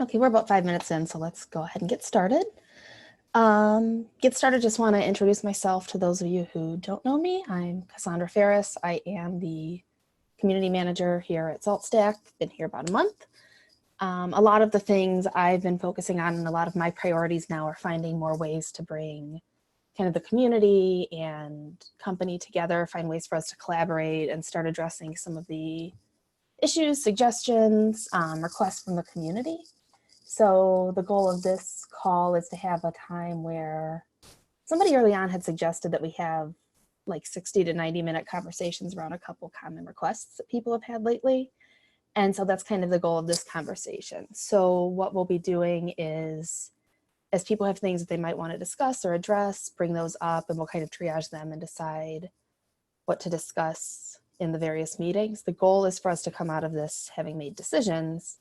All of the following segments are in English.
Okay, we're about 5 minutes in, so let's go ahead and get started. Just want to introduce myself to those of you who don't know me. I'm Cassandra Ferris. I am the community manager here at SaltStack. Been here about a month. A lot of the things I've been focusing on and a lot of my priorities now are finding more ways to bring kind of the community and company together, find ways for us to collaborate and start addressing some of the issues, suggestions, requests from the community. So the goal of this call is to have a time where somebody early on had suggested that we have like 60 to 90-minute conversations around a couple common requests that people have had lately. And so that's kind of the goal of this conversation. So what we'll be doing is, as people have things that they might want to discuss or address, bring those up and we'll kind of triage them and decide what to discuss in the various meetings. The goal is for us to come out of this having made decisions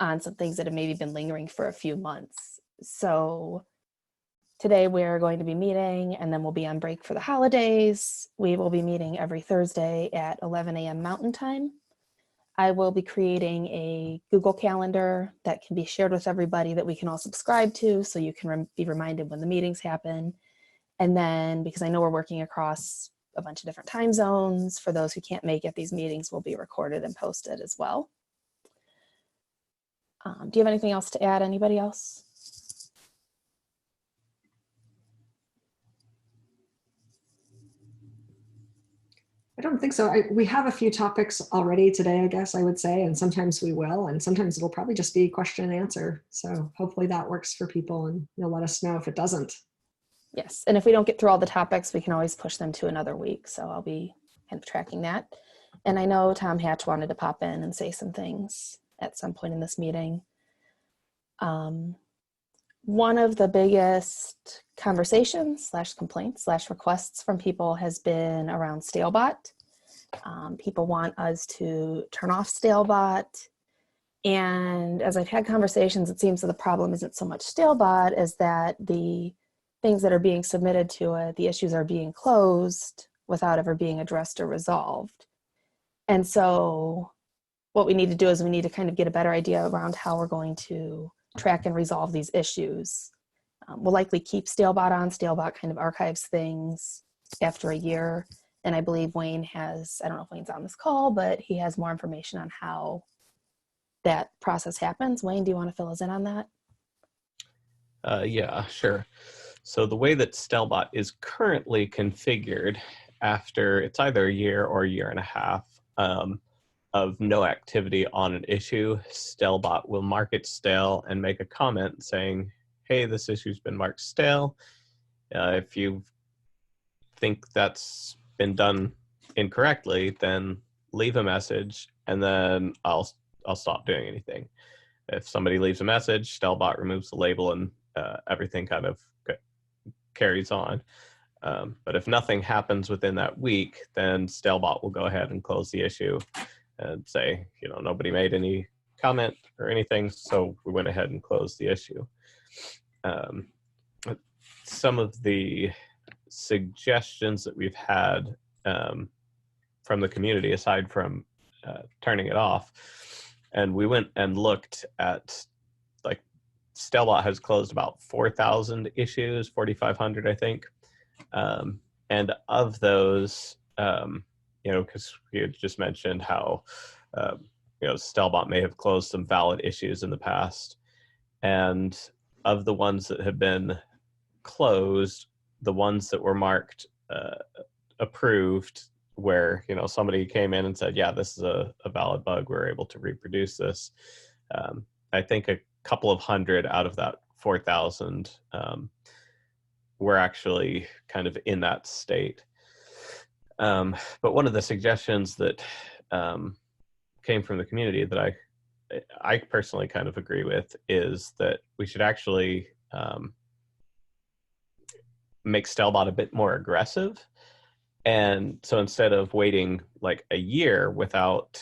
on some things that have maybe been lingering for a few months. So today we're going to be meeting and then we'll be on break for the holidays. We will be meeting every Thursday at 11 a.m. Mountain Time. I will be creating a Google Calendar that can be shared with everybody that we can all subscribe to, so you can be reminded when the meetings happen. And then, because I know we're working across a bunch of different time zones, for those who can't make it, these meetings will be recorded and posted as well. Do you have anything else to add? Anybody else? I don't think so. We have a few topics already today, I guess I would say, and sometimes we will, and sometimes it'll probably just be question and answer. So hopefully that works for people, and you'll let us know if it doesn't. Yes, and if we don't get through all the topics, we can always push them to another week. So I'll be kind of tracking that. And I know Tom Hatch wanted to pop in and say some things at some point in this meeting. One of the biggest conversations / complaints / requests from people has been around Stalebot. People want us to turn off Stalebot. And as I've had conversations, it seems that the problem isn't so much Stalebot as that the things that are being submitted to it, the issues are being closed without ever being addressed or resolved. And so what we need to do is we need to kind of get a better idea around how we're going to track and resolve these issues. We'll likely keep Stalebot on. Stalebot kind of archives things after a year. And I believe Wayne has, I don't know if Wayne's on this call, but he has more information on how that process happens. Wayne, do you want to fill us in on that? Yeah, sure. So the way that Stalebot is currently configured, after it's either a year or a year and a half of no activity on an issue, Stalebot will mark it stale and make a comment saying, hey, this issue's been marked stale. If you think that's been done incorrectly, then leave a message and then I'll stop doing anything. If somebody leaves a message, Stalebot removes the label and everything kind of carries on. But if nothing happens within that week, then Stalebot will go ahead and close the issue and say, nobody made any comment or anything, so we went ahead and closed the issue. Some of the suggestions that we've had from the community, aside from turning it off, and we went and looked at, like, Stalebot has closed about 4,000 issues, 4,500, I think. And of those, because we had just mentioned how, Stalebot may have closed some valid issues in the past. And of the ones that have been closed, the ones that were marked approved, where somebody came in and said, yeah, this is a valid bug, we're able to reproduce this. I think a couple of hundred out of that 4,000 were actually kind of in that state. But one of the suggestions that came from the community that I personally kind of agree with is that we should actually make Stalebot a bit more aggressive. And so instead of waiting like a year without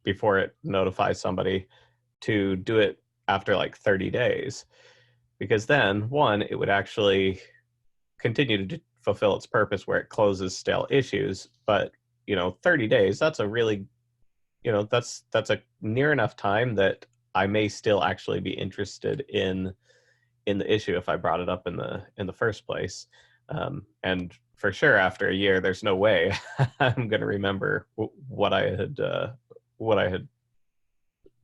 before it notifies somebody, to do it after like 30 days. Because then, one, it would actually continue to fulfill its purpose where it closes stale issues. But 30 days, that's a really that's a near enough time that I may still actually be interested in the issue if I brought it up in the first place. And for sure, after a year, there's no way I'm going to remember what I had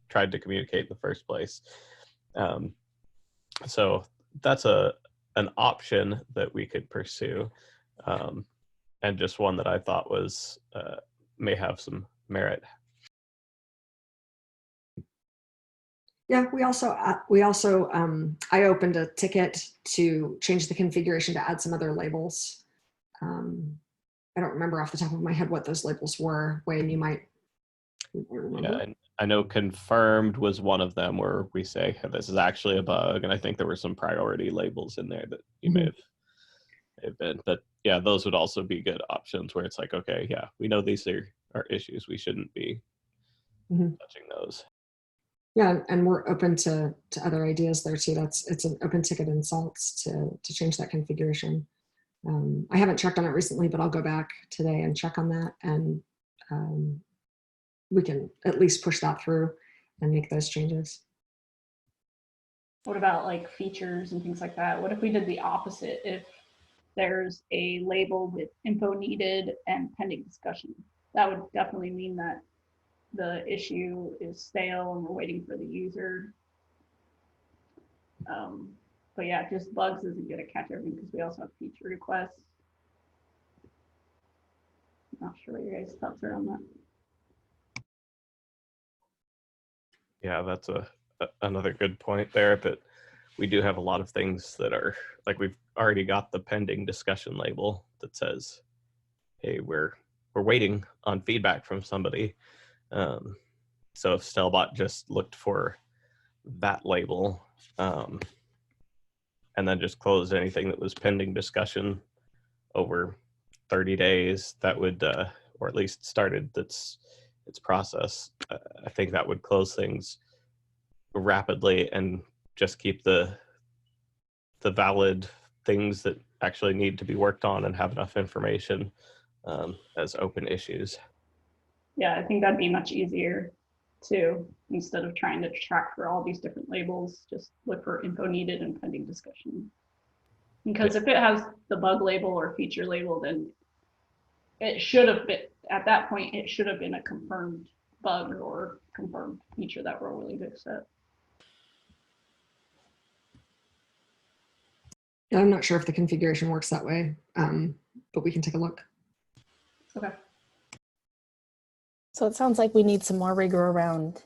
tried to communicate in the first place. So that's an option that we could pursue, and just one that I thought was may have some merit. Yeah, we also I opened a ticket to change the configuration to add some other labels. I don't remember off the top of my head what those labels were. Wayne, you might remember. Yeah, and I know confirmed was one of them where we say, hey, this is actually a bug, and I think there were some priority labels in there that you may have been. But yeah, those would also be good options where it's like, okay, yeah, we know these are issues. We shouldn't be touching those. Yeah, and we're open to other ideas there too. It's an open ticket in SALTS to change that configuration. I haven't checked on it recently, but I'll go back today and check on that, and we can at least push that through and make those changes. What about like features and things like that? What if we did the opposite? If there's a label with info needed and pending discussion, that would definitely mean that the issue is stale and we're waiting for the user. But yeah, just bugs isn't going to catch everything because we also have feature requests. Not sure what your guys' thoughts are on that. Yeah, that's another good point there. But we do have a lot of things that are like, we've already got the pending discussion label that says, hey, we're waiting on feedback from somebody. So if Stelbot just looked for that label, and then just closed anything that was pending discussion over 30 days, that would, or at least started its process, I think that would close things rapidly and just keep the valid things that actually need to be worked on and have enough information as open issues. Yeah, I think that'd be much easier too, instead of trying to track for all these different labels. Just look for info needed and pending discussion. Because if it has the bug label or feature label, then it should have been, at that point, it should have been a confirmed bug or confirmed feature that we're willing to accept. Yeah, I'm not sure if the configuration works that way, but we can take a look. Okay. So it sounds like we need some more rigor around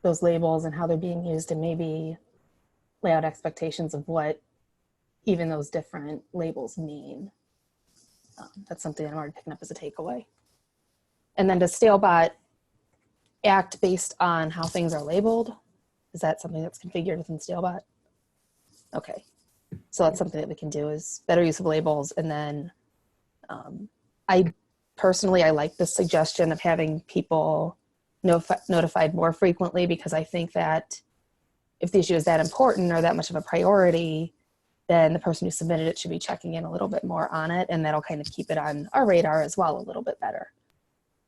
those labels and how they're being used, and maybe lay out expectations of what even those different labels mean. That's something I'm already picking up as a takeaway. And then does Stalebot act based on how things are labeled? Is that something that's configured within Stalebot? Okay, so that's something that we can do, is better use of labels. And then I personally like the suggestion of having people notified more frequently, because I think that if the issue is that important or that much of a priority, then the person who submitted it should be checking in a little bit more on it, and that'll kind of keep it on our radar as well a little bit better.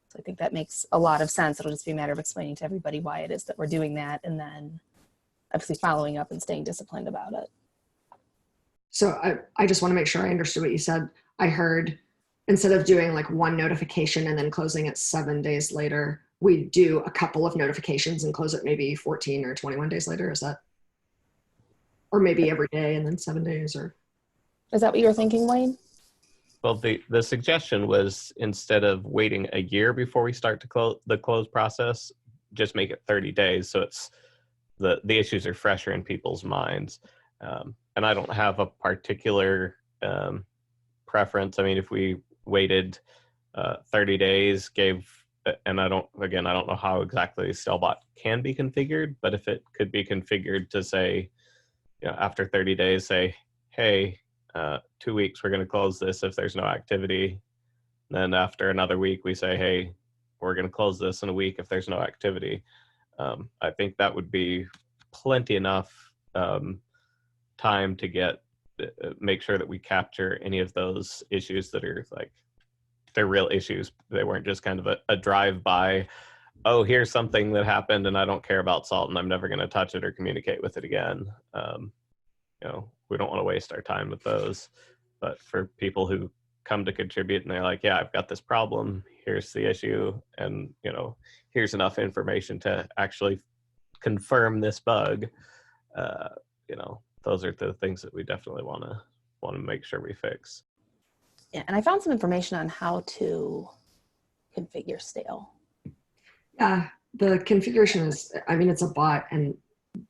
So I think that makes a lot of sense. It'll just be a matter of explaining to everybody why it is that we're doing that, and then obviously following up and staying disciplined about it. So I just want to make sure I understood what you said. I heard, instead of doing like one notification and then closing it 7 days later, we do a couple of notifications and close it maybe 14 or 21 days later. Is that, or maybe every day and then 7 days, or? Is that what you were thinking, Wayne? Well, the suggestion was, instead of waiting a year before we start to the close process, just make it 30 days. So it's the issues are fresher in people's minds. And I don't have a particular preference. I mean, if we waited 30 days, and I don't know how exactly Stelbot can be configured, but if it could be configured to say, after 30 days, say, hey, 2 weeks, we're going to close this if there's no activity. Then after another week, we say, hey, we're going to close this in a week if there's no activity. I think that would be plenty enough time to make sure that we capture any of those issues that are like, they're real issues. They weren't just kind of a drive-by, oh, here's something that happened and I don't care about salt and I'm never going to touch it or communicate with it again. We don't want to waste our time with those. But for people who come to contribute and they're like, yeah, I've got this problem, here's the issue, and here's enough information to actually confirm this bug, those are the things that we definitely want to make sure we fix. Yeah, and I found some information on how to configure Stale. Yeah, the configuration is, it's a bot and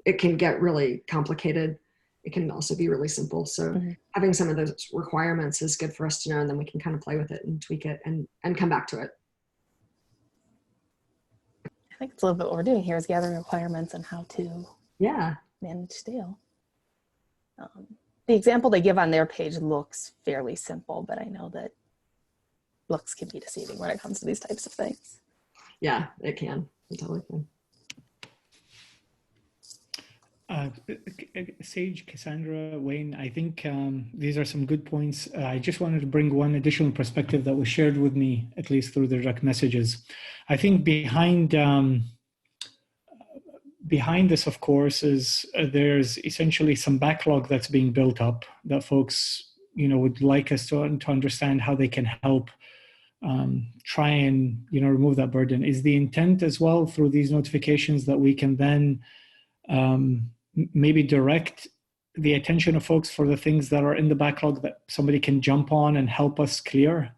it can get really complicated. It can also be really simple. So having some of those requirements is good for us to know, and then we can kind of play with it and tweak it and come back to it. I think it's a little bit what we're doing here is gathering requirements on how to manage Stale. The example they give on their page looks fairly simple, but I know that looks can be deceiving when it comes to these types of things. Yeah, it can. It totally can. Sage, Cassandra, Wayne, I think these are some good points. I just wanted to bring one additional perspective that was shared with me, at least through the direct messages. I think behind this, of course, is there's essentially some backlog that's being built up that folks, would like us to understand how they can help try and, remove that burden. Is the intent as well through these notifications that we can then maybe direct the attention of folks for the things that are in the backlog that somebody can jump on and help us clear?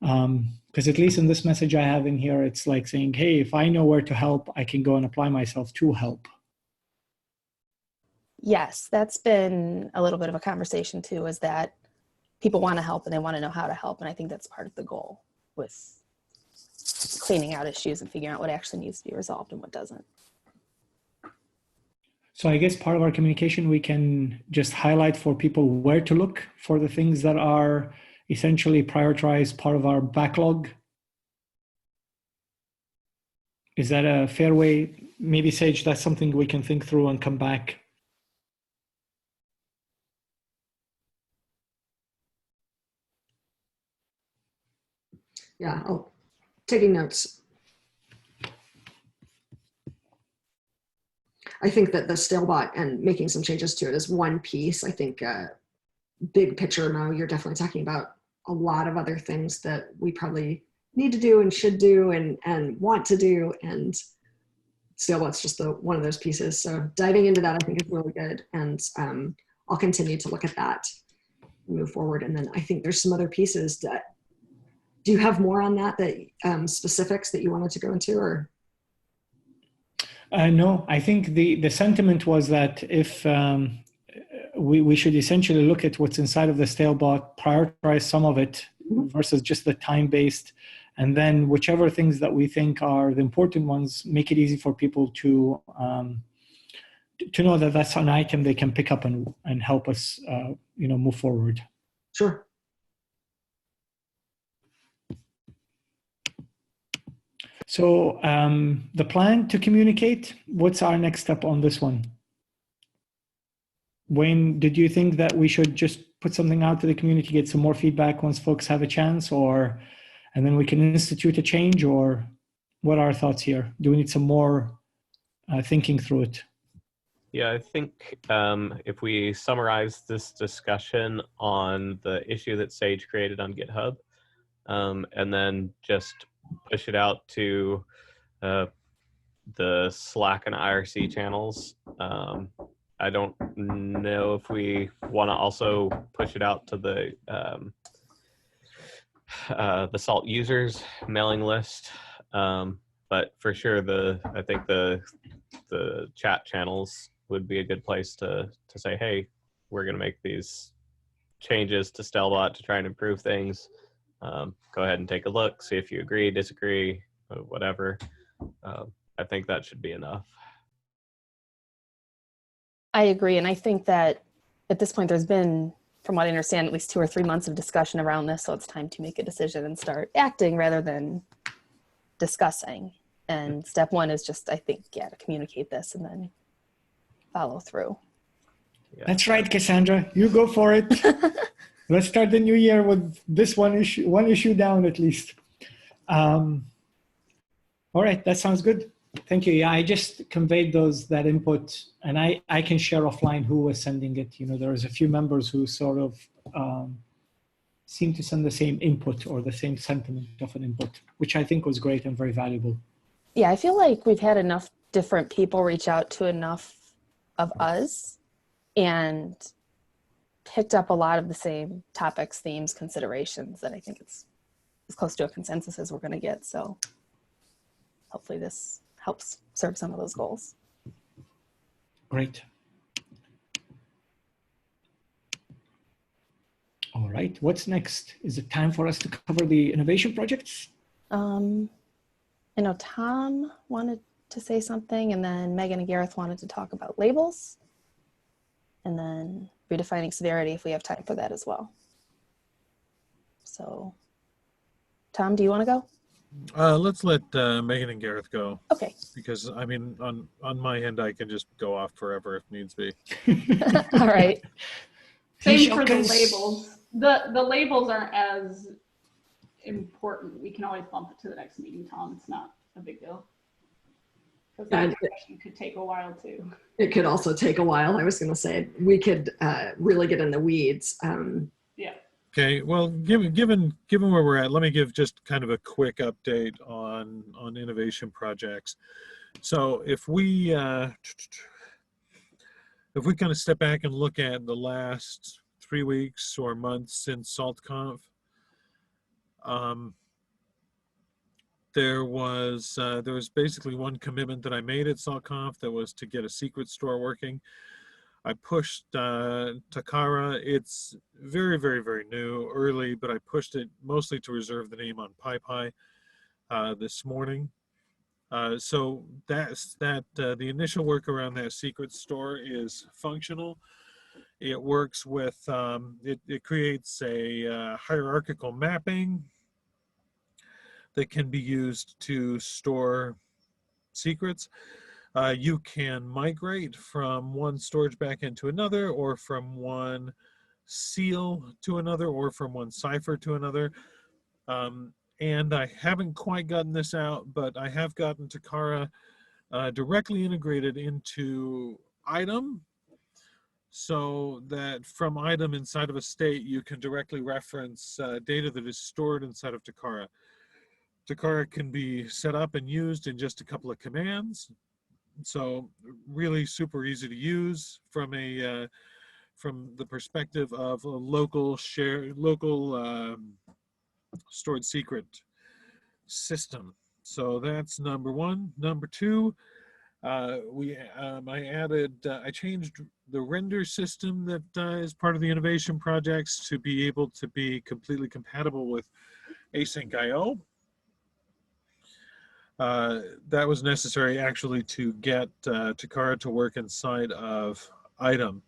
Because at least in this message I have in here, it's like saying, hey, if I know where to help, I can go and apply myself to help. Yes, that's been a little bit of a conversation too, is that people want to help and they want to know how to help. And I think that's part of the goal with cleaning out issues and figuring out what actually needs to be resolved and what doesn't. So I guess part of our communication, we can just highlight for people where to look for the things that are essentially prioritized part of our backlog. Is that a fair way? Maybe Sage, that's something we can think through and come back. Yeah, taking notes. I think that the Stalebot and making some changes to it is one piece. I think big picture, Mo, you're definitely talking about a lot of other things that we probably need to do and should do and want to do. And Stalebot's just one of those pieces. So diving into that, I think is really good. And I'll continue to look at that and move forward. And then I think there's some other pieces that, do you have more on that specifics that you wanted to go into, or? No, I think the sentiment was that if we should essentially look at what's inside of the Stalebot, prioritize some of it versus just the time-based, and then whichever things that we think are the important ones, make it easy for people to know that that's an item they can pick up and help us, move forward. Sure. So the plan to communicate, what's our next step on this one? Wayne, did you think that we should just put something out to the community, get some more feedback once folks have a chance, and then we can institute a change, or what are our thoughts here? Do we need some more thinking through it? Yeah, I think if we summarize this discussion on the issue that Sage created on GitHub, and then just push it out to the Slack and IRC channels. I don't know if we want to also push it out to the SALT users mailing list, but for sure I think the chat channels would be a good place to say, hey, we're going to make these changes to Stalebot to try and improve things. Go ahead and take a look, see if you agree, disagree, whatever. I think that should be enough. I agree. And I think that at this point, there's been, from what I understand, at least 2 or 3 months of discussion around this. So it's time to make a decision and start acting rather than discussing. And step one is just, I think, to communicate this and then follow through. Yeah. That's right, Cassandra. You go for it. Let's start the new year with this one issue down at least. All right, that sounds good. Thank you. Yeah, I just conveyed that input, and I can share offline who was sending it. There was a few members who sort of seemed to send the same input or the same sentiment of an input, which I think was great and very valuable. Yeah, I feel like we've had enough different people reach out to enough of us and picked up a lot of the same topics, themes, considerations that I think it's as close to a consensus as we're going to get. So hopefully this helps serve some of those goals. Great. All right, what's next? Is it time for us to cover the innovation projects? I know Tom wanted to say something, and then Megan and Gareth wanted to talk about labels, and then redefining severity if we have time for that as well. So, Tom, do you want to go? Let's let Megan and Gareth go. Okay. Because I mean, on my end, I can just go off forever if needs be. All right. Same for the labels. The labels aren't as important. We can always bump it to the next meeting, Tom. It's not a big deal. Because that discussion could take a while too. It could also take a while. I was going to say we could really get in the weeds. Yeah. Okay. Well, given where we're at, let me give just kind of a quick update on innovation projects. So if we kind of step back and look at the last 3 weeks or months since SaltConf, there was basically one commitment that I made at SaltConf that was to get a secret store working. I pushed Takara. It's very, very, very new, early, but I pushed it mostly to reserve the name on PyPy this morning. So the initial work around that secret store is functional. It works with, it creates a hierarchical mapping that can be used to store secrets. You can migrate from one storage backend to another, or from one seal to another, or from one cipher to another. And I haven't quite gotten this out, but I have gotten Takara directly integrated into Item, so that from Item inside of a state, you can directly reference data that is stored inside of Takara. Takara can be set up and used in just a couple of commands. So really super easy to use from the perspective of a local stored secret system. So that's number one. Number two, I changed the render system that is part of the innovation projects to be able to be completely compatible with Async IO. That was necessary actually to get Takara to work inside of Item.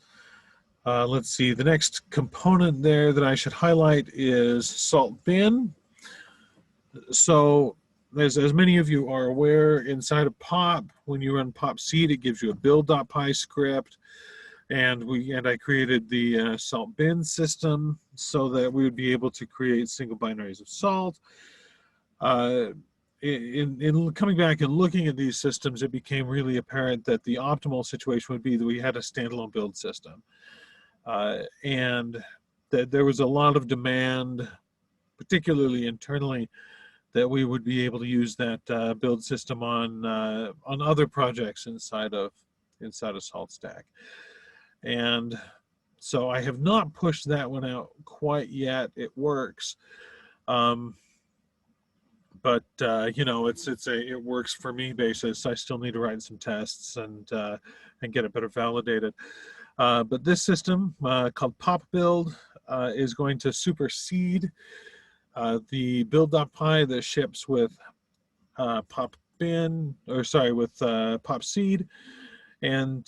Let's see, the next component there that I should highlight is SaltBin. So as many of you are aware, inside of POP, when you run popseed, it gives you a build.py script. And I created the SaltBin system so that we would be able to create single binaries of salt. In coming back and looking at these systems, it became really apparent that the optimal situation would be that we had a standalone build system. And that there was a lot of demand, particularly internally, that we would be able to use that build system on other projects inside of SaltStack. And so I have not pushed that one out quite yet. It works. But you know, it works for me basis. I still need to write some tests and get it better validated. But this system called Pop Build is going to supersede the build.py that ships with popseed, and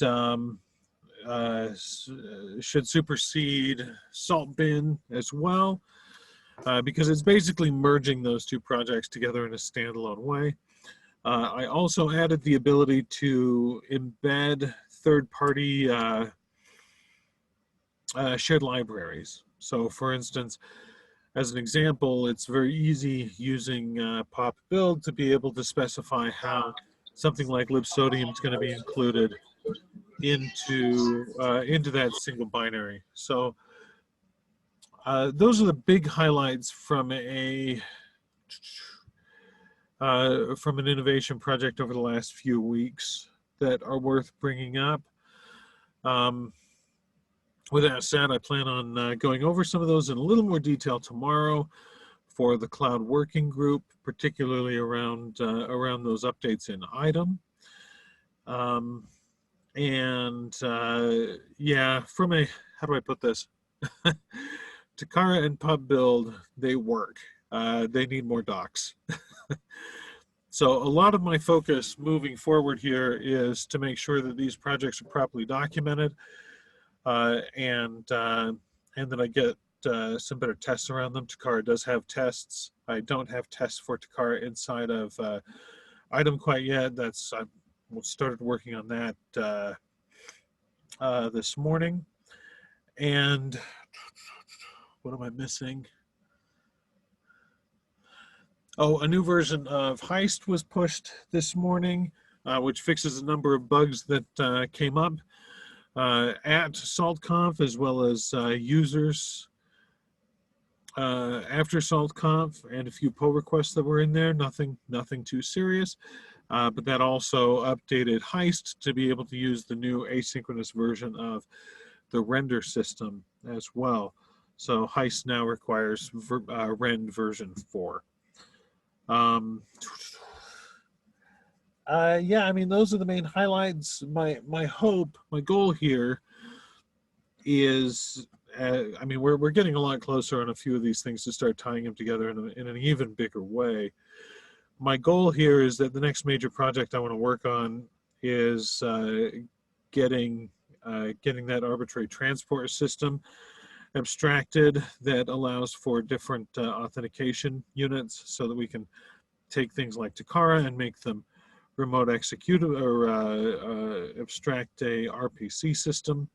should supersede SaltBin as well. Because it's basically merging those two projects together in a standalone way. I also added the ability to embed third-party shared libraries. So for instance, As an example, it's very easy using pop build to be able to specify how something like libsodium is going to be included into that single binary. So those are the big highlights from an innovation project over the last few weeks that are worth bringing up. With that said, I plan on going over some of those in a little more detail tomorrow for the cloud working group, particularly around those updates in item. Yeah, from a, how do I put this? Takara and Pub Build, they work. They need more docs. So a lot of my focus moving forward here is to make sure that these projects are properly documented, and that I get some better tests around them. Takara does have tests. I don't have tests for Takara inside of item quite yet. That's I started working on that this morning. And what am I missing? Oh, a new version of Heist was pushed this morning, which fixes a number of bugs that came up at SaltConf, as well as users after SaltConf, and a few pull requests that were in there. Nothing too serious, but that also updated Heist to be able to use the new asynchronous version of the render system as well. So Heist now requires Rend version 4. Yeah, I mean, those are the main highlights. My hope, my goal here is, I mean, we're getting a lot closer on a few of these things to start tying them together in an even bigger way. My goal here is that the next major project I want to work on is getting that arbitrary transport system abstracted that allows for different authentication units, so that we can take things like Takara and make them remote executable, or abstract a RPC system.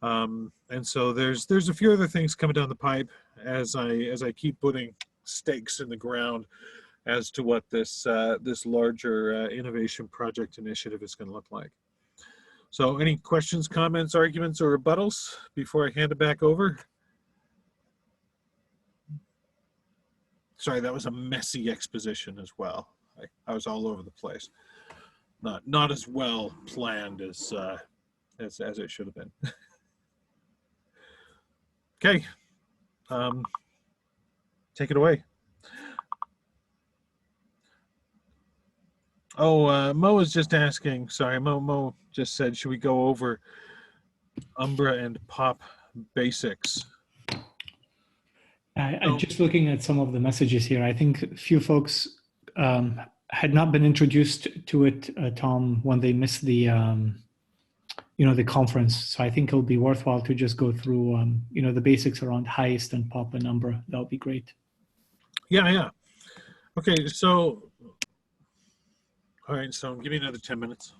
And so there's a few other things coming down the pipe as I keep putting stakes in the ground as to what this larger innovation project initiative is going to look like. So any questions, comments, arguments, or rebuttals before I hand it back over? Sorry, that was a messy exposition as well. I was all over the place. Not as well planned as it should have been. Okay, take it away. Oh, Mo is just asking. Sorry, Mo just said, should we go over Umbra and Pop basics? I'm just looking at some of the messages here. I think a few folks had not been introduced to it, Tom, when they missed the the conference. So I think it'll be worthwhile to just go through the basics around Heist and Pop and Umbra. That would be great. Yeah. Okay, so all right, so give me another 10 minutes.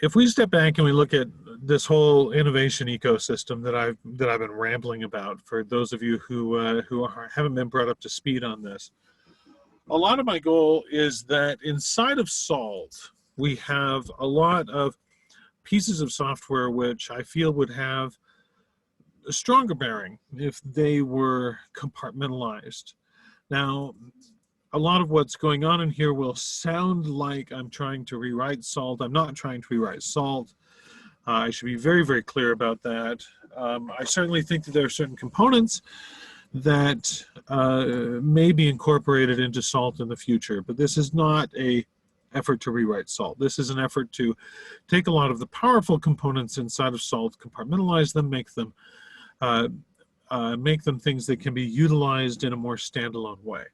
If we step back and we look at this whole innovation ecosystem that I've been rambling about, for those of you who haven't been brought up to speed on this, a lot of my goal is that inside of SALT, we have a lot of pieces of software which I feel would have a stronger bearing if they were compartmentalized. Now, a lot of what's going on in here will sound like I'm trying to rewrite SALT. I'm not trying to rewrite SALT. I should be very, very clear about that. I certainly think that there are certain components that may be incorporated into SALT in the future, but this is not an effort to rewrite SALT. This is an effort to take a lot of the powerful components inside of SALT, compartmentalize them, make them things that can be utilized in a more standalone way.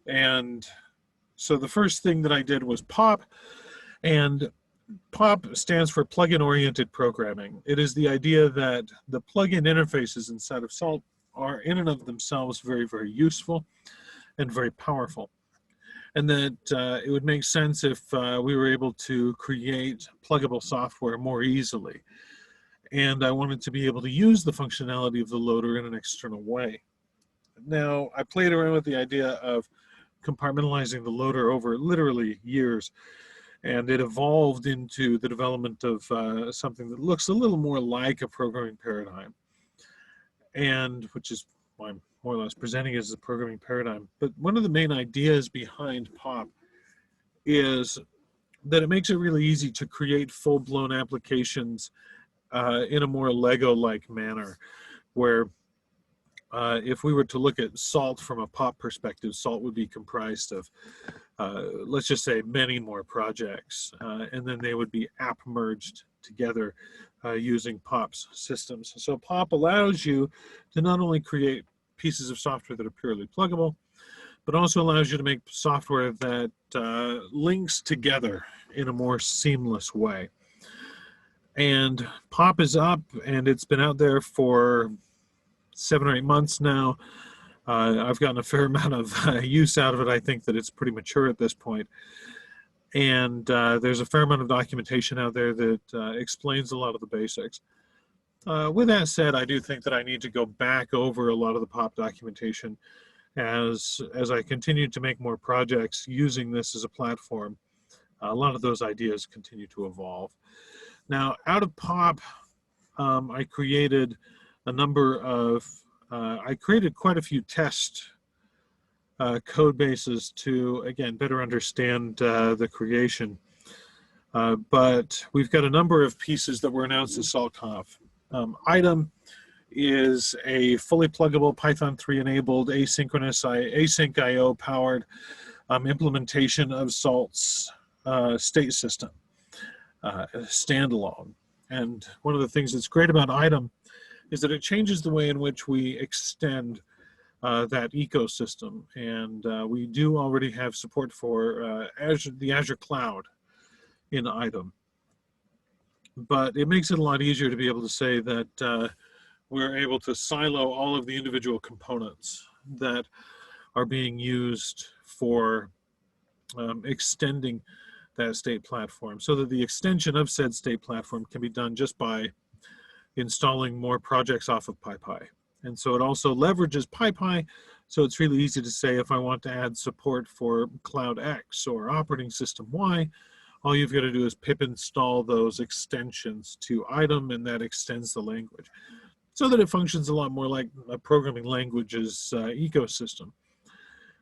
And so the first thing that I did was POP, and POP stands for plugin oriented programming. It is the idea that the plugin interfaces inside of SALT are in and of themselves very, very useful and very powerful. And that it would make sense if we were able to create pluggable software more easily. and I wanted to be able to use the functionality of the loader in an external way. Now, I played around with the idea of compartmentalizing the loader over literally years, and it evolved into the development of something that looks a little more like a programming paradigm, and which is why I'm more or less presenting it as a programming paradigm. But one of the main ideas behind POP is that it makes it really easy to create full-blown applications in a more Lego-like manner, where if we were to look at SALT from a POP perspective, SALT would be comprised of, let's just say, many more projects, and then they would be app merged together using POP's systems. So POP allows you to not only create pieces of software that are purely pluggable, but also allows you to make software that links together in a more seamless way. And POP is up, and it's been out there for 7 or 8 months now. I've gotten a fair amount of use out of it. I think that it's pretty mature at this point. And there's a fair amount of documentation out there that explains a lot of the basics. With that said, I do think that I need to go back over a lot of the POP documentation as I continue to make more projects using this as a platform. A lot of those ideas continue to evolve. Now, out of POP, I created a number of, I created quite a few test code bases to, again, better understand the creation. But we've got a number of pieces that were announced at SaltConf. Item is a fully pluggable Python 3 enabled asynchronous async IO powered implementation of SALT's state system, standalone. And one of the things that's great about Item is that it changes the way in which we extend that ecosystem. And we do already have support for the Azure Cloud in Item. But it makes it a lot easier to be able to say that we're able to silo all of the individual components that are being used for extending that state platform, so that the extension of said state platform can be done just by installing more projects off of PyPy. And so it also leverages PyPy, so it's really easy to say if I want to add support for Cloud X or operating system Y, all you've got to do is pip install those extensions to Item, and that extends the language, so that it functions a lot more like a programming language's ecosystem,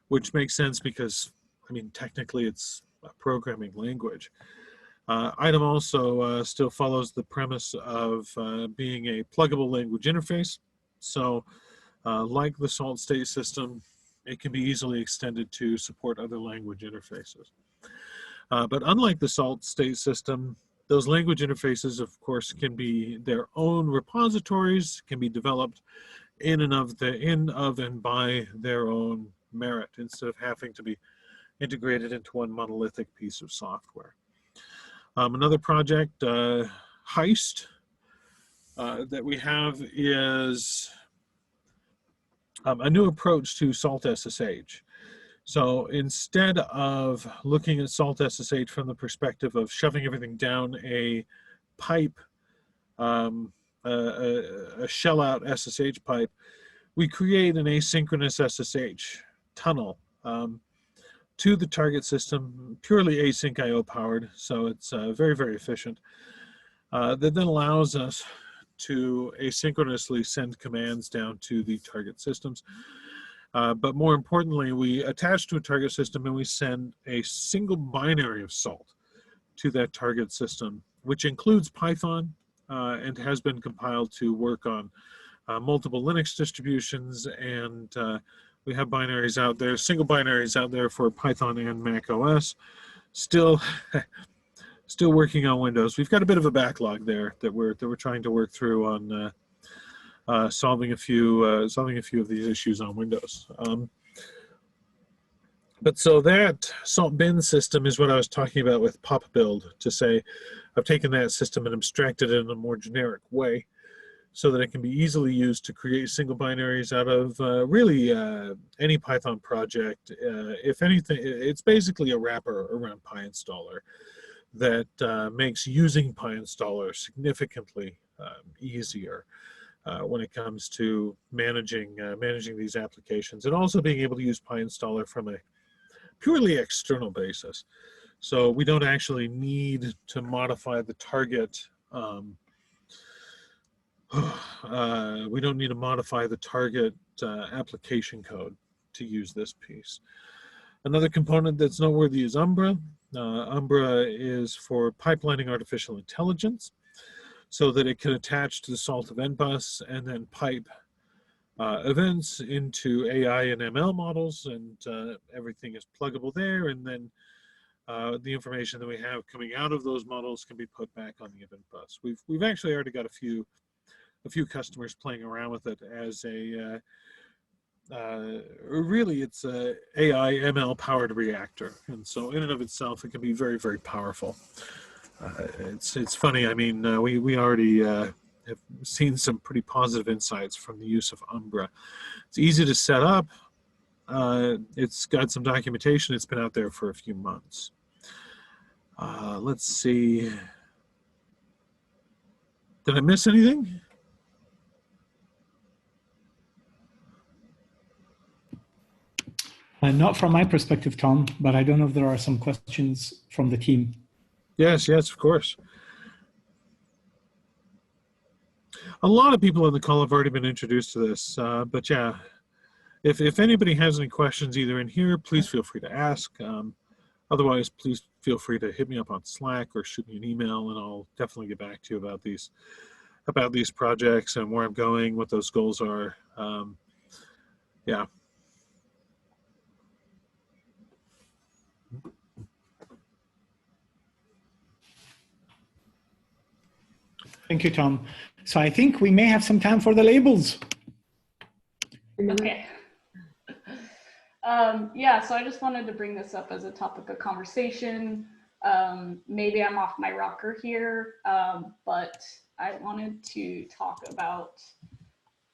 which makes sense because, I mean, technically it's a programming language. Item also still follows the premise of being a pluggable language interface. So like the SALT state system, it can be easily extended to support other language interfaces. But unlike the SALT state system, those language interfaces, of course, can be their own repositories, can be developed in and by their own merit, instead of having to be integrated into one monolithic piece of software. Another project, Heist, that we have is a new approach to SALT SSH. So instead of looking at SALT SSH from the perspective of shoving everything down a pipe, a shell out SSH pipe, we create an asynchronous SSH tunnel to the target system, purely async IO powered, so it's very, very efficient. That then allows us to asynchronously send commands down to the target systems. But more importantly, we attach to a target system and we send a single binary of SALT to that target system, which includes Python and has been compiled to work on multiple Linux distributions, and we have binaries out there, single binaries out there for Python and Mac OS. Still working on Windows. We've got a bit of a backlog there that we're trying to work through on solving a few of these issues on Windows. But so that SALT bin system is what I was talking about with pop build, to say I've taken that system and abstracted it in a more generic way, so that it can be easily used to create single binaries out of really any Python project. If anything, it's basically a wrapper around PyInstaller that makes using PyInstaller significantly easier when it comes to managing these applications, and also being able to use PyInstaller from a purely external basis. So we don't actually need to modify the target. We don't need to modify the target application code to use this piece. Another component that's noteworthy is Umbra. Umbra is for pipelining artificial intelligence, so that it can attach to the Salt Event Bus and then pipe events into AI and ML models, and everything is pluggable there. And then the information that we have coming out of those models can be put back on the Event Bus. We've actually already got a few customers playing around with it as a really it's a AI ML powered reactor, and so in and of itself it can be very, very powerful. It's funny. I mean, we already have seen some pretty positive insights from the use of Umbra. It's easy to set up. It's got some documentation. It's been out there for a few months. Let's see. Did I miss anything? Not from my perspective, Tom, but I don't know if there are some questions from the team. Yes, of course. A lot of people on the call have already been introduced to this, but yeah, if anybody has any questions either in here, please feel free to ask. Otherwise, please feel free to hit me up on Slack or shoot me an email, and I'll definitely get back to you about these projects and where I'm going, what those goals are. Yeah. Thank you, Tom. So I think we may have some time for the labels. Okay. Yeah, so I just wanted to bring this up as a topic of conversation. Maybe I'm off my rocker here, but I wanted to talk about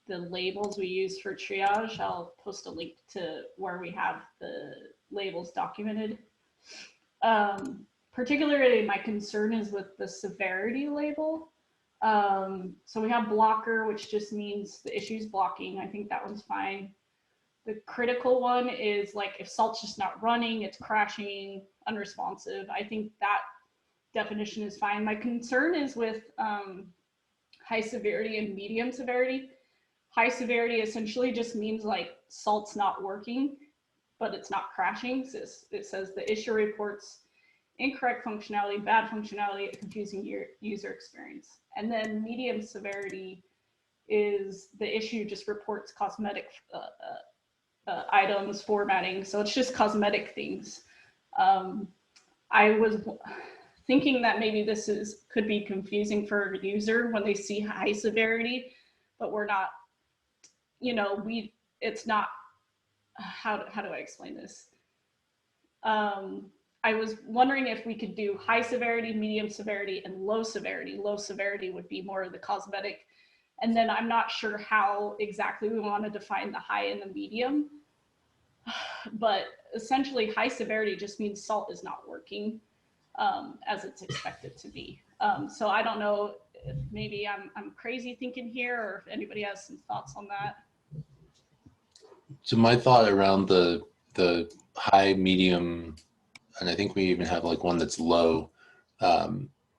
the labels we use for triage. I'll post a link to where we have the labels documented. Particularly, my concern is with the severity label. So we have blocker, which just means the issue's blocking. I think that one's fine. The critical one is like if salt's just not running, it's crashing, unresponsive. I think that definition is fine. My concern is with high severity and medium severity. High severity essentially just means like salt's not working, but it's not crashing. So it says the issue reports incorrect functionality, bad functionality, a confusing user experience. And then medium severity is the issue just reports cosmetic items, formatting. So it's just cosmetic things. I was thinking that maybe this could be confusing for a user when they see high severity, but we're not, it's not, how do I explain this? I was wondering if we could do high severity, medium severity, and low severity. Low severity would be more of the cosmetic. And then I'm not sure how exactly we want to define the high and the medium. But essentially high severity just means salt is not working as it's expected to be. So I don't know if maybe I'm crazy thinking here, or if anybody has some thoughts on that. So my thought around the high, medium, and I think we even have like one that's low,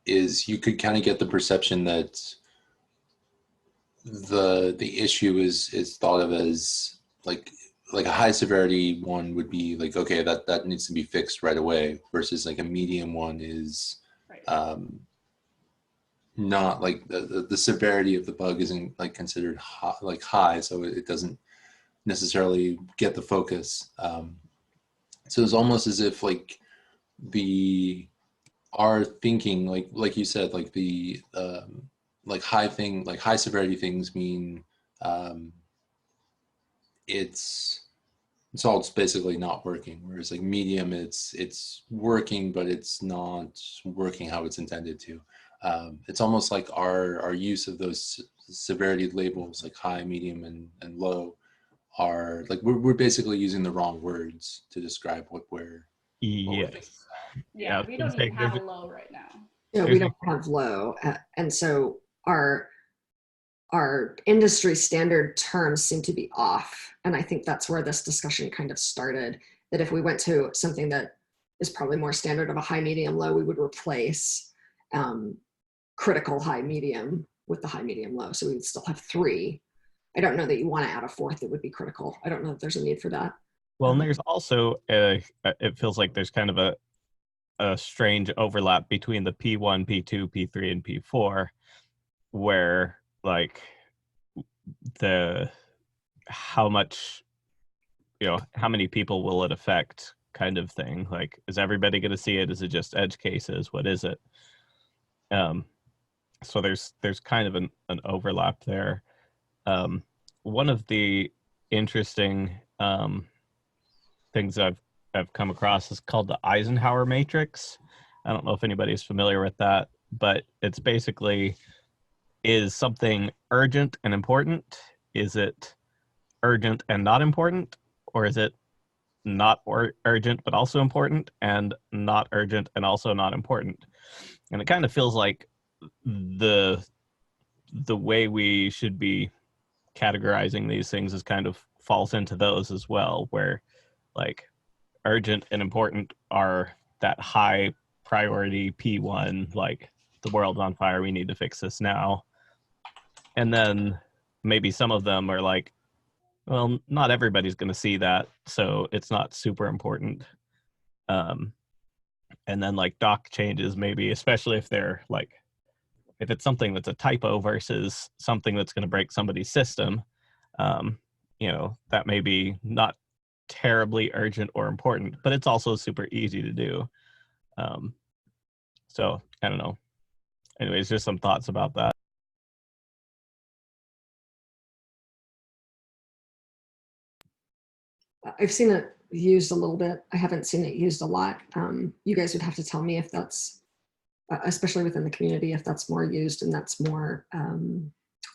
is you could kind of get the perception that the issue is thought of as like a high severity one would be like, okay, that needs to be fixed right away, versus like a medium one is Right. not like the severity of the bug isn't like considered high, so it doesn't necessarily get the focus. So it's almost as if like our thinking, like you said, like the like high severity things mean salt's basically not working, whereas like medium, it's working, but it's not working how it's intended to. It's almost like our use of those severity labels, like high, medium, and low, are like we're basically using the wrong words to describe what we're thinking. Yeah, we don't even have a low right now. Yeah, we don't have low. And so our our industry standard terms seem to be off. And I think that's where this discussion kind of started, that if we went to something that is probably more standard of a high, medium, low, we would replace critical high, medium with the high, medium, low. So we would still have 3. I don't know that you want to add a 4th that would be critical. I don't know if there's a need for that. Well, and there's also it feels like there's kind of a strange overlap between the P1, P2, P3, and P4, where like how much, how many people will it affect kind of thing. Like, is everybody going to see it? Is it just edge cases? What is it? So there's kind of an overlap there. One of the interesting things I've come across is called the Eisenhower matrix. I don't know if anybody's familiar with that, but it's basically, is something urgent and important? Is it urgent and not important? Or is it not urgent but also important, and not urgent and also not important? And it kind of feels like the way we should be categorizing these things is kind of falls into those as well, where like urgent and important are that high priority P1, like the world's on fire, we need to fix this now. And then maybe some of them are like, well, not everybody's going to see that, so it's not super important. And then like doc changes, maybe, especially if they're like, if it's something that's a typo versus something that's going to break somebody's system, that may be not terribly urgent or important, but it's also super easy to do. So I don't know. Anyways, just some thoughts about that. I've seen it used a little bit. I haven't seen it used a lot. You guys would have to tell me if that's, especially within the community, if that's more used and that's more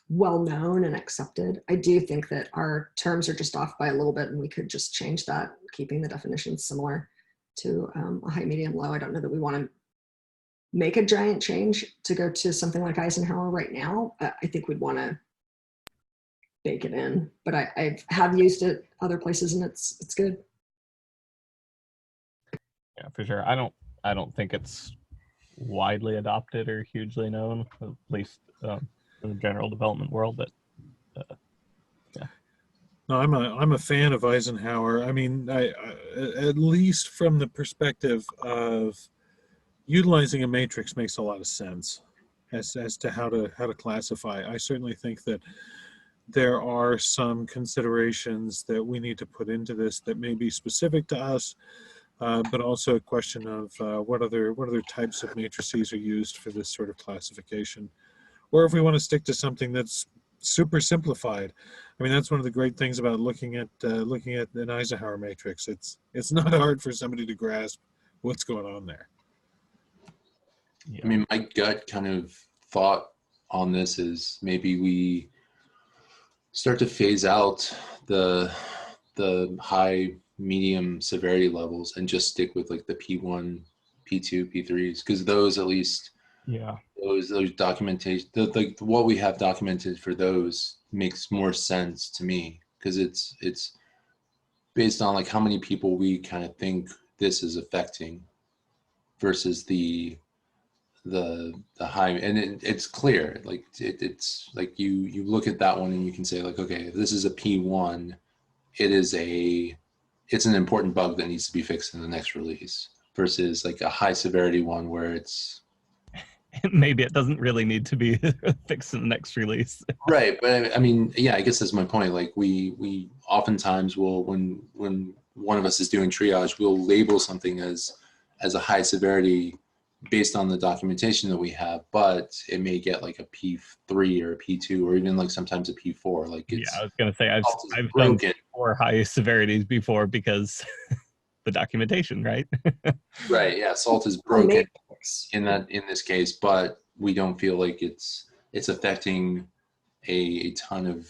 well-known and accepted. I do think that our terms are just off by a little bit, and we could just change that, keeping the definitions similar to a high, medium, low. I don't know that we want to make a giant change to go to something like Eisenhower right now. I think we'd want to bake it in, but I have used it other places, and it's good. Yeah, for sure. I don't think it's widely adopted or hugely known, at least in the general development world. But yeah. No, I'm a fan of Eisenhower. I mean, I at least from the perspective of utilizing a matrix makes a lot of sense as to how to classify. I certainly think that there are some considerations that we need to put into this that may be specific to us, but also a question of what other types of matrices are used for this sort of classification, or if we want to stick to something that's super simplified. I mean, that's one of the great things about looking at an Eisenhower matrix. It's not hard for somebody to grasp what's going on there. Yeah. I mean, my gut kind of thought on this is maybe we start to phase out the high, medium severity levels and just stick with like the P1, P2, P3s, because those, at least, Yeah. those documentation, like what we have documented for those makes more sense to me, because it's based on like how many people we kind of think this is affecting versus the high, and it's clear, like it's like you look at that one and you can say like, okay, if this is a P1, it's an important bug that needs to be fixed in the next release, versus like a high severity one where it's maybe it doesn't really need to be fixed in the next release. right. But I mean, yeah, I guess that's my point. Like we oftentimes will, when one of us is doing triage, we'll label something as a high severity based on the documentation that we have, but it may get like a P3 or a P2 or even like sometimes a P4. Like it's, Yeah, I was gonna say I've done broken. 4 high severities before because the documentation, right? Right. Yeah. Salt is broken in this case, but we don't feel like it's affecting a ton of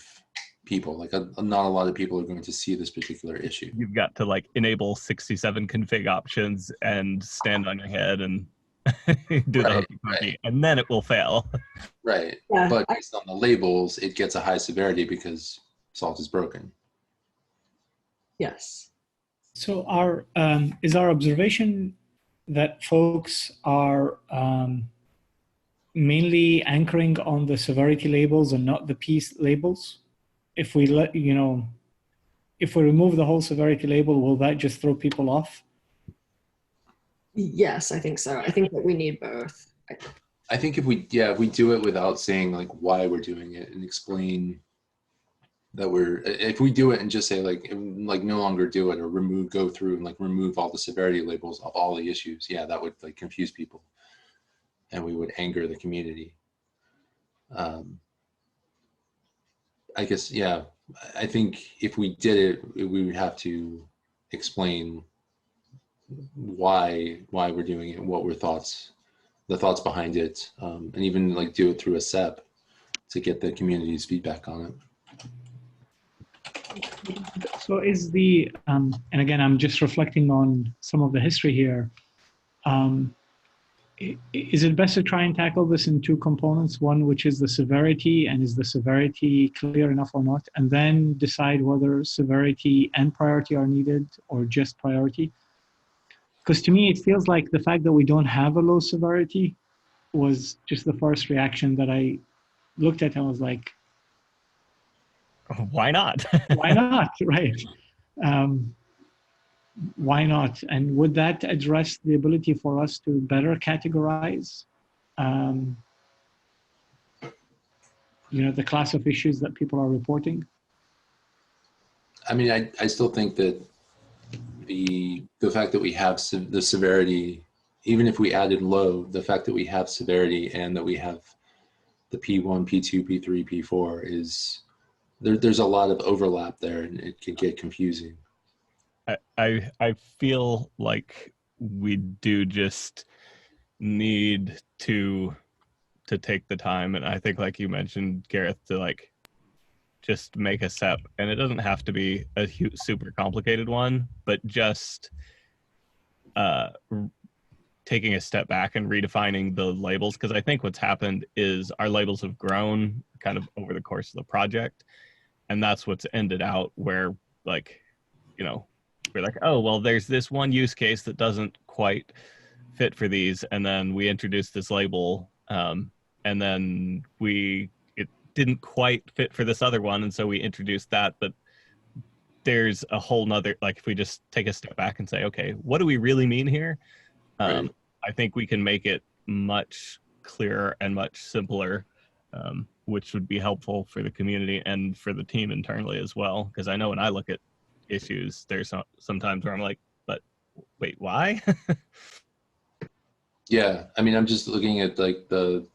people. Like not a lot of people are going to see this particular issue. You've got to like enable 67 config options and stand on your head and do the Right, hokey pokey, and then it will fail. Right. Yeah, But based on the labels, it gets a high severity because salt is broken. yes. So is our observation that folks are mainly anchoring on the severity labels and not the piece labels? If we if we remove the whole severity label, will that just throw people off? Yes, I think so. I think that we need both. I think if we do it without saying like why we're doing it and explain that if we do it and just say like no longer do it or go through and like remove all the severity labels of all the issues, that would like confuse people and we would anger the community. I guess, I think if we did it, we would have to explain why we're doing it, what were the thoughts behind it, and even like do it through a SEP to get the community's feedback on it. So is and again, I'm just reflecting on some of the history here. Is it best to try and tackle this in two components? One, which is the severity, and is the severity clear enough or not? And then decide whether severity and priority are needed or just priority. Because to me, it feels like the fact that we don't have a low severity was just the first reaction that I looked at and was like, Why not? why not? Right. Why not? And would that address the ability for us to better categorize, the class of issues that people are reporting? I mean, I still think that the fact that we have the severity, even if we added low, the fact that we have severity and that we have the P1, P2, P3, P4 is there's a lot of overlap there, and it can get confusing. I feel like we do just need to take the time, and I think, like you mentioned, Gareth, to like just make a SEP, and it doesn't have to be a super complicated one, but just taking a step back and redefining the labels, because I think what's happened is our labels have grown kind of over the course of the project, and that's what's ended out where like, we're like, oh, well, there's this one use case that doesn't quite fit for these, and then we introduced this label, and then it didn't quite fit for this other one, and so we introduced that. But there's a whole nother, like, if we just take a step back and say, okay, what do we really mean here? Right. I think we can make it much clearer and much simpler, which would be helpful for the community and for the team internally as well. Because I know when I look at issues, there's sometimes where I'm like, but wait, why? Yeah, I mean, I'm just looking at like the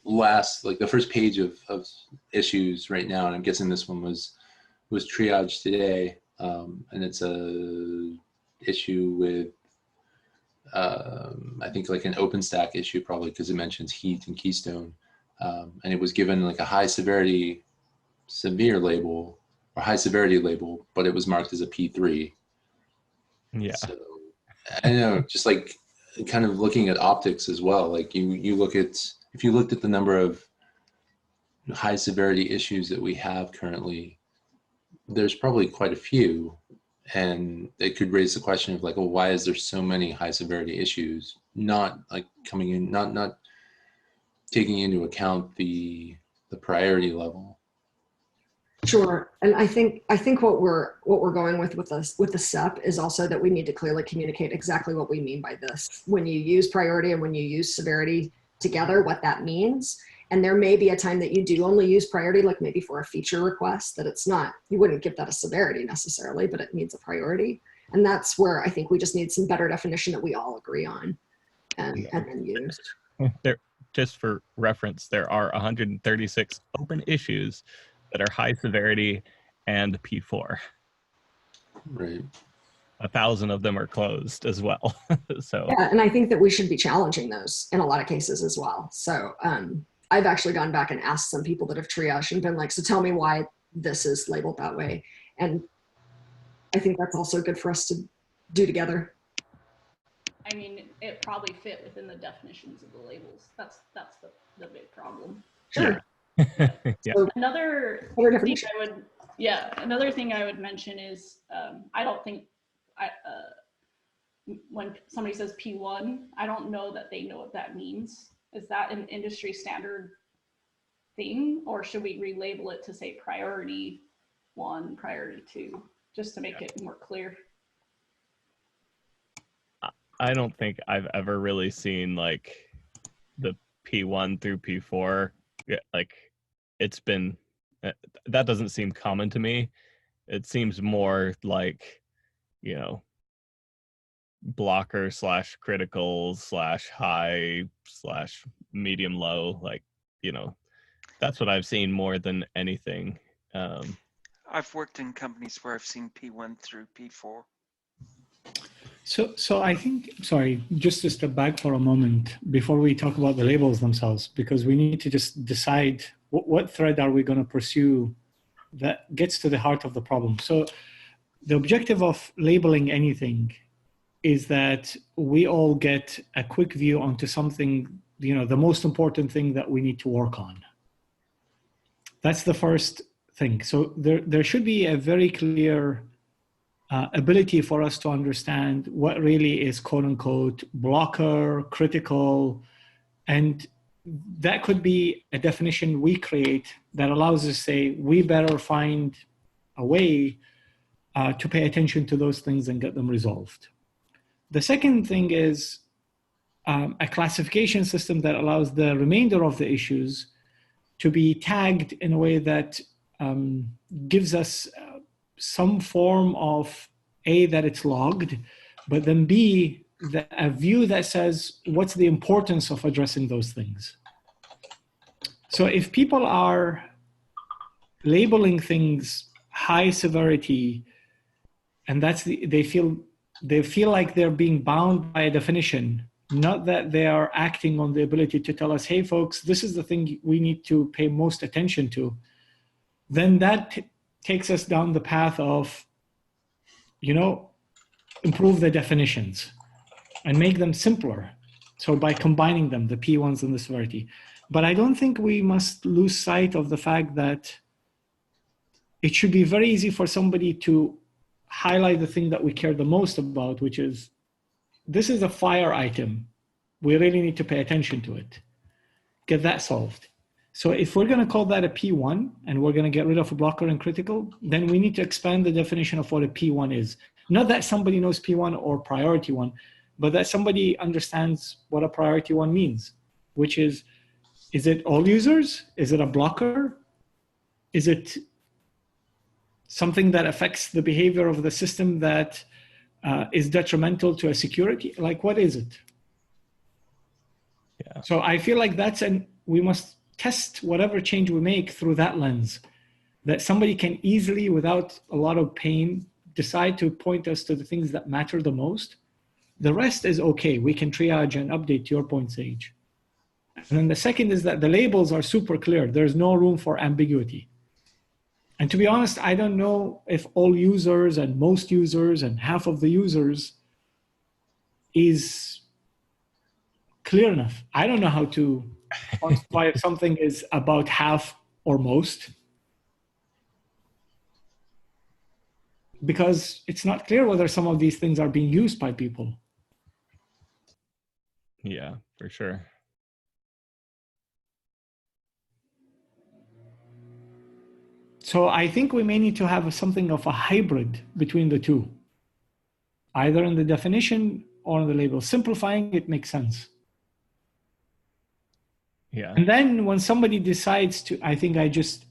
last, like the first page of issues right now, and I'm guessing this one was triaged today, and it's a issue with I think like an OpenStack issue, probably because it mentions heat and Keystone, and it was given like a high severity severe label or high severity label, but it was marked as a P3. Yeah. So I know, just like kind of looking at optics as well. Like you look at, if you looked at the number of high severity issues that we have currently, there's probably quite a few, and it could raise the question of like, well, why is there so many high severity issues not like coming in, not taking into account the priority level? Sure, and I think what we're going with the SEP is also that we need to clearly communicate exactly what we mean by this. When you use priority and when you use severity together, what that means. And there may be a time that you do only use priority, like maybe for a feature request, that it's not, you wouldn't give that a severity necessarily, but it needs a priority. And that's where I think we just need some better definition that we all agree on and then use. There, just for reference, there are 136 open issues that are high severity and P4. Right. 1,000 of them are closed as well. So yeah, and I think that we should be challenging those in a lot of cases as well. So I've actually gone back and asked some people that have triaged and been like, so tell me why this is labeled that way. And I think that's also good for us to do together. I mean, it probably fit within the definitions of the labels. That's the big problem. Sure. Yeah. So, Another other thing definition. another thing I would mention is I don't think when somebody says P1, I don't know that they know what that means. Is that an industry standard thing, or should we relabel it to say priority 1, priority 2, just to make it more clear? I don't think I've ever really seen like the P1 through P4. Like it's been, that doesn't seem common to me. It seems more like, you know, blocker / critical / high / medium low. Like, you know, that's what I've seen more than anything. I've worked in companies where I've seen P1 through P4. So I think, sorry, just to step back for a moment before we talk about the labels themselves, because we need to just decide what thread are we going to pursue that gets to the heart of the problem. So the objective of labeling anything is that we all get a quick view onto something, you know, the most important thing that we need to work on. That's the first thing. So there should be a very clear ability for us to understand what really is quote unquote blocker, critical, and that could be a definition we create that allows us to say, we better find a way to pay attention to those things and get them resolved. The second thing is a classification system that allows the remainder of the issues to be tagged in a way that gives us some form of A, that it's logged, but then B, a view that says what's the importance of addressing those things. So if people are labeling things high severity, and that's they feel like they're being bound by a definition, not that they are acting on the ability to tell us, hey folks, this is the thing we need to pay most attention to, then that takes us down the path of, you know, improve the definitions and make them simpler. So by combining them, the P1s and the severity. But I don't think we must lose sight of the fact that it should be very easy for somebody to highlight the thing that we care the most about, which is, this is a fire item. We really need to pay attention to it. Get that solved. So if we're going to call that a P1 and we're going to get rid of a blocker and critical, then we need to expand the definition of what a P1 is. Not that somebody knows P1 or priority 1, but that somebody understands what a priority 1 means, which is it all users? Is it a blocker? Is it something that affects the behavior of the system that is detrimental to a security? Like, what is it? Yeah. So I feel like we must test whatever change we make through that lens, that somebody can easily, without a lot of pain, decide to point us to the things that matter the most. The rest is okay. We can triage and update, to your point, Sage. And then the second is that the labels are super clear. There's no room for ambiguity. And to be honest, I don't know if all users and most users and half of the users is clear enough. I don't know how to quantify if something is about half or most, because it's not clear whether some of these things are being used by people. Yeah, for sure. So I think we may need to have something of a hybrid between the two, either in the definition or in the label. Simplifying it makes sense. Yeah. And then when somebody decides to, I just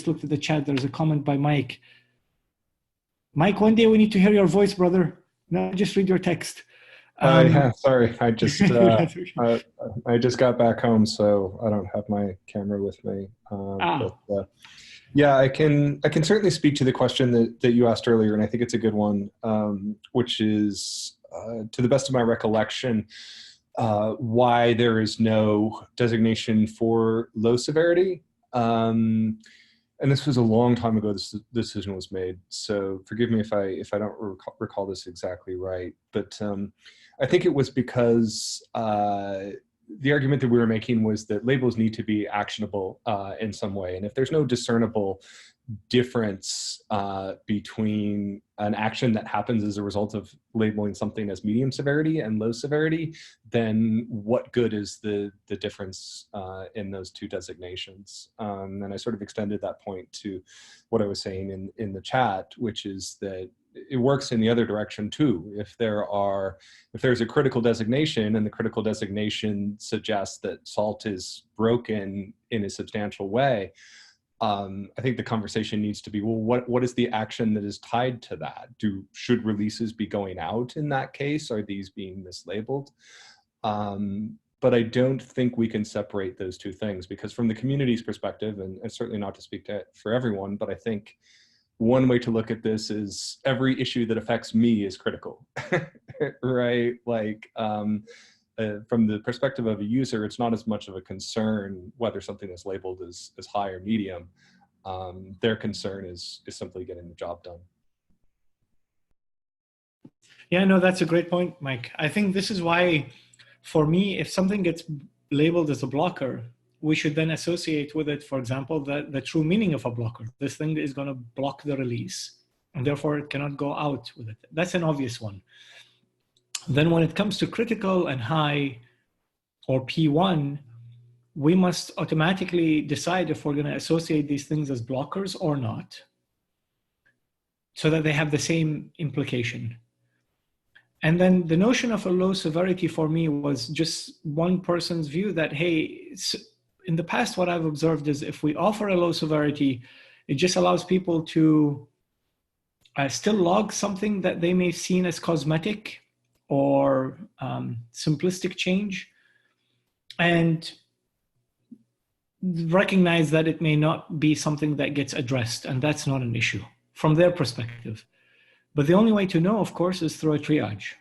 looked at the chat. There's a comment by Mike. Mike, one day we need to hear your voice, brother. Not just read your text. Yeah, sorry. I just I just got back home, so I don't have my camera with me. Yeah, I can certainly speak to the question that you asked earlier, and I think it's a good one, which is, to the best of my recollection, why there is no designation for low severity. and this was a long time ago this decision was made, so forgive me if I don't recall this exactly right, but I think it was because the argument that we were making was that labels need to be actionable in some way, and if there's no discernible difference between an action that happens as a result of labeling something as medium severity and low severity, then what good is the difference in those two designations? And I sort of extended that point to what I was saying in the chat, which is that it works in the other direction too. If there's a critical designation and the critical designation suggests that salt is broken in a substantial way, I think the conversation needs to be, well, what is the action that is tied to that? Should releases be going out in that case? Are these being mislabeled? But I don't think we can separate those two things, because from the community's perspective, and certainly not to speak for everyone, but I think one way to look at this is every issue that affects me is critical, right? Like, from the perspective of a user, it's not as much of a concern whether something is labeled as high or medium. Their concern is simply getting the job done. Yeah, no, that's a great point, Mike. I think this is why, for me, if something gets labeled as a blocker, we should then associate with it, for example, the true meaning of a blocker. This thing is going to block the release, and therefore it cannot go out with it. That's an obvious one. Then when it comes to critical and high, or P1, we must automatically decide if we're going to associate these things as blockers or not, so that they have the same implication. And then the notion of a low severity for me was just one person's view that, hey, in the past, what I've observed is if we offer a low severity, it just allows people to still log something that they may have seen as cosmetic or simplistic change, and recognize that it may not be something that gets addressed, and that's not an issue from their perspective. But the only way to know, of course, is through a triage.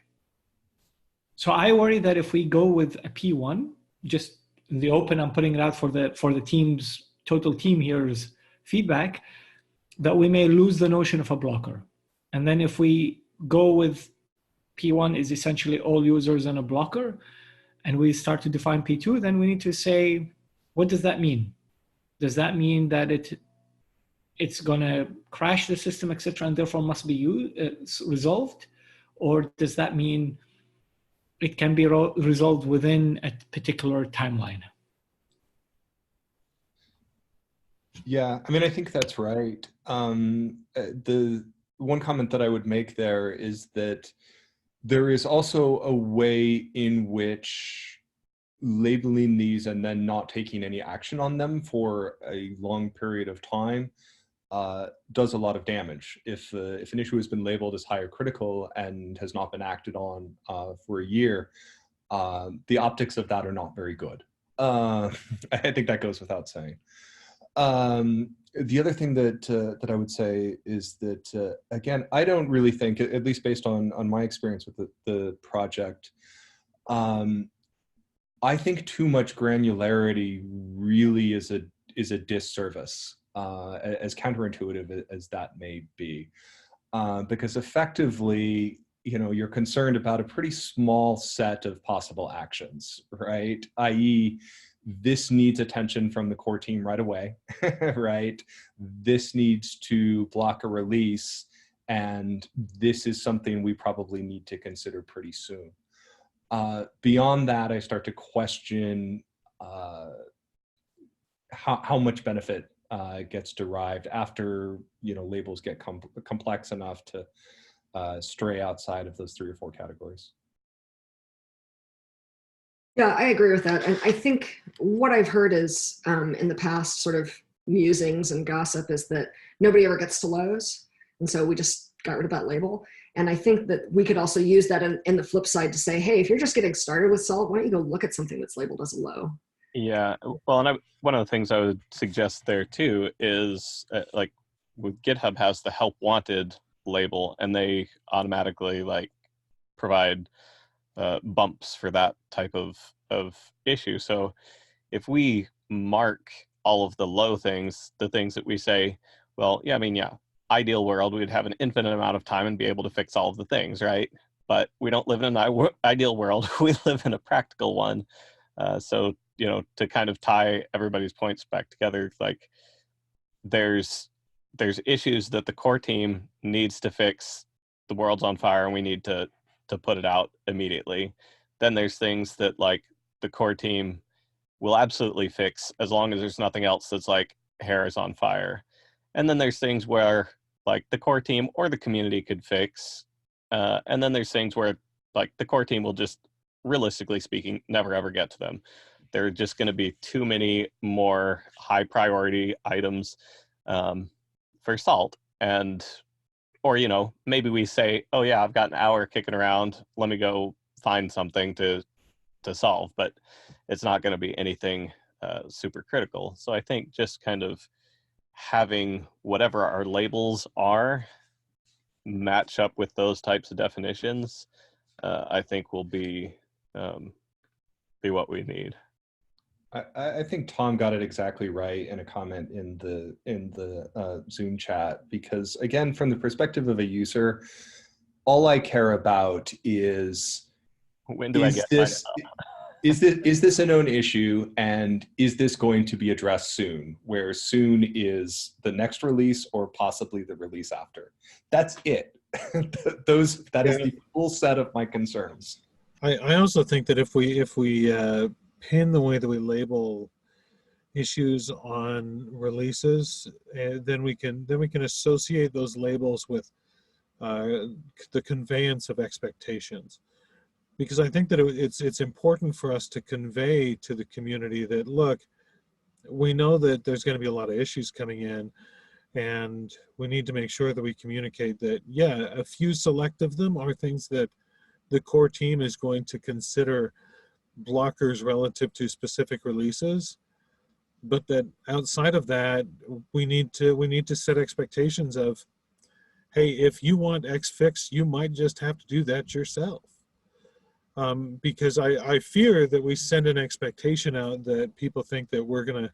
So I worry that if we go with a P1, just in the open, I'm putting it out for the team's total team here's feedback, that we may lose the notion of a blocker. And then if we go with P1 is essentially all users and a blocker, and we start to define P2, then we need to say, what does that mean? Does that mean that it's going to crash the system, etc., and therefore must be resolved? Or does that mean it can be resolved within a particular timeline? Yeah, I mean, I think that's right. The one comment that I would make there is that there is also a way in which labeling these and then not taking any action on them for a long period of time does a lot of damage. If an issue has been labeled as high or critical and has not been acted on for a year, the optics of that are not very good. I think that goes without saying. The other thing that I would say is that, again, I don't really think, at least based on my experience with the project, I think too much granularity really is a disservice, as counterintuitive as that may be, because effectively, you're concerned about a pretty small set of possible actions, right? i.e., this needs attention from the core team right away, right? This needs to block a release, and this is something we probably need to consider pretty soon. Beyond that, I start to question how much benefit gets derived after labels get complex enough to stray outside of those 3 or 4 categories. Yeah, I agree with that. And I think what I've heard is in the past sort of musings and gossip is that nobody ever gets to lows. And so we just got rid of that label. And I think that we could also use that in the flip side to say, hey, if you're just getting started with salt, why don't you go look at something that's labeled as a low? Yeah, well, and one of the things I would suggest there too is like with GitHub has the help wanted label, and they automatically provide bumps for that type of issue. So if we mark all of the low things, the things that we say, well, yeah, I mean, yeah, ideal world, we'd have an infinite amount of time and be able to fix all of the things, right? But we don't live in an ideal world. We live in a practical one. So, you know, to kind of tie everybody's points back together, like there's issues that the core team needs to fix. The world's on fire and we need to put it out immediately. Then there's things that like the core team will absolutely fix as long as there's nothing else that's like hair is on fire. And then there's things where like the core team or the community could fix. And then there's things where like the core team will just, realistically speaking, never ever get to them. There are just going to be too many more high priority items for SALT. And, or, you know, maybe we say, oh yeah, I've got an hour kicking around. Let me go find something to solve, but it's not going to be anything super critical. So I think just kind of having whatever our labels are match up with those types of definitions, I think will be what we need. I think Tom got it exactly right in a comment in the Zoom chat, because again, from the perspective of a user, all I care about is when do I get this? Is this a known issue, and is this going to be addressed soon? Where soon is the next release or possibly the release after. That's it. That is the full set of my concerns. I also think that if we pin the way that we label issues on releases, then we can associate those labels with the conveyance of expectations. Because I think that it's important for us to convey to the community that, look, we know that there's going to be a lot of issues coming in, and we need to make sure that we communicate that, yeah, a few select of them are things that the core team is going to consider blockers relative to specific releases, but that outside of that, we need to set expectations of, hey, if you want X fixed, you might just have to do that yourself. Because I fear that we send an expectation out that people think that we're going to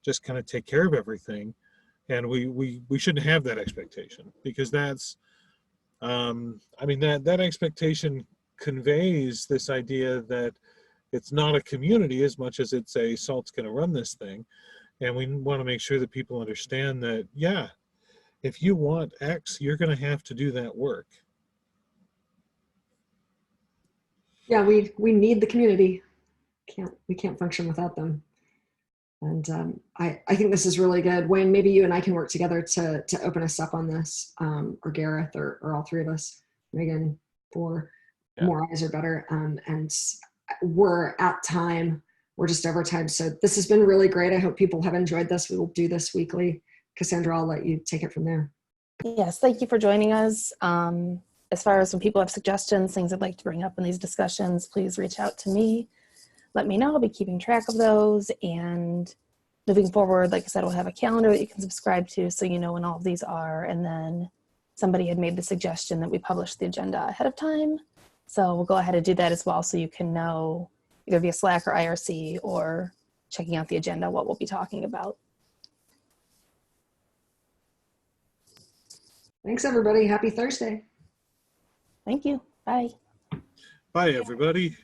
just kind of take care of everything, and we shouldn't have that expectation, because that's I mean, that expectation conveys this idea that it's not a community as much as it's a SALT's going to run this thing, and we want to make sure that people understand that, yeah, if you want X, you're going to have to do that work. Yeah, we need the community. We can't function without them. And I think this is really good. Wayne, maybe you and I can work together to open us up on this, or Gareth, or all three of us, Megan, for more eyes are better. And we're at time. We're just over time. So this has been really great. I hope people have enjoyed this. We will do this weekly. Cassandra, I'll let you take it from there. Yes, thank you for joining us. As far as when people have suggestions, things I'd like to bring up in these discussions, please reach out to me. Let me know. I'll be keeping track of those. And moving forward, like I said, we'll have a calendar that you can subscribe to so you know when all of these are. And then somebody had made the suggestion that we publish the agenda ahead of time. So we'll go ahead and do that as well, so you can know either via Slack or IRC or checking out the agenda what we'll be talking about. Thanks, everybody. Happy Thursday. Thank you. Bye. Bye, everybody.